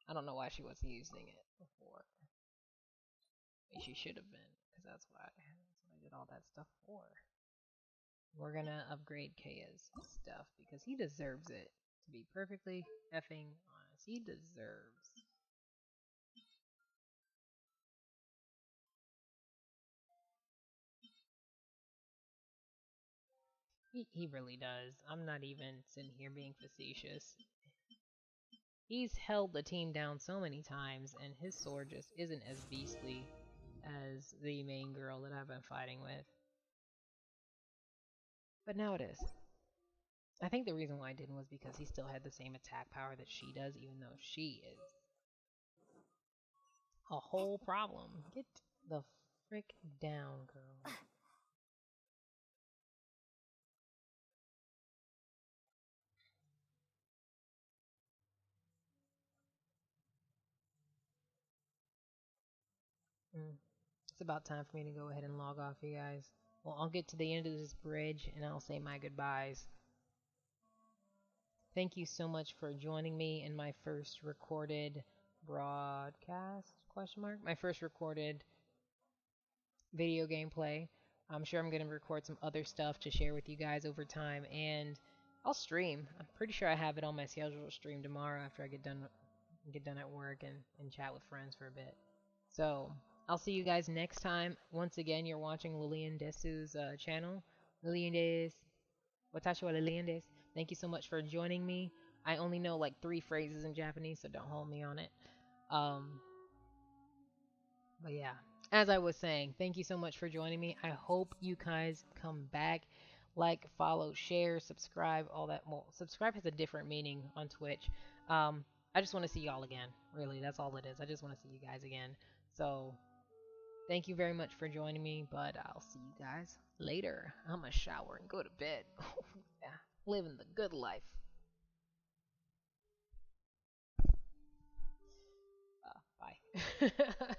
A: I don't know why she wasn't using it before. She should have been, because that's what I did all that stuff for. We're gonna upgrade Kaya's stuff because he deserves it. To be perfectly effing honest, he deserves. He really does. I'm not even sitting here being facetious. He's held the team down so many times, and his sword just isn't as beastly as the main girl that I've been fighting with. But now it is. I think the reason why I didn't was because he still had the same attack power that she does, even though she is a whole problem. Get the frick down, girl. Mm. It's about time for me to go ahead and log off, you guys. Well, I'll get to the end of this bridge and I'll say my goodbyes. Thank you so much for joining me in my first recorded broadcast question mark. My first recorded video gameplay. I'm sure I'm going to record some other stuff to share with you guys over time and I'll stream. I'm pretty sure I have it on my schedule to stream tomorrow after I get done at work and chat with friends for a bit. So I'll see you guys next time. Once again, you're watching Lillian Desu's channel. Lillian Des, Watashi wa Lillian Des. Thank you so much for joining me. I only know like 3 phrases in Japanese, so don't hold me on it. Um, but yeah, as I was saying, thank you so much for joining me. I hope you guys come back. Like, follow, share, subscribe, all that. Well, subscribe has a different meaning on Twitch. I just want to see y'all again. Really, that's all it is. I just want to see you guys again. So, thank you very much for joining me, but I'll see you guys later. I'm gonna shower and go to bed. Yeah, living the good life. Bye.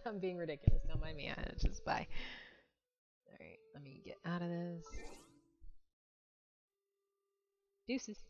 A: I'm being ridiculous. Don't mind me. Just bye. All right, let me get out of this. Deuces.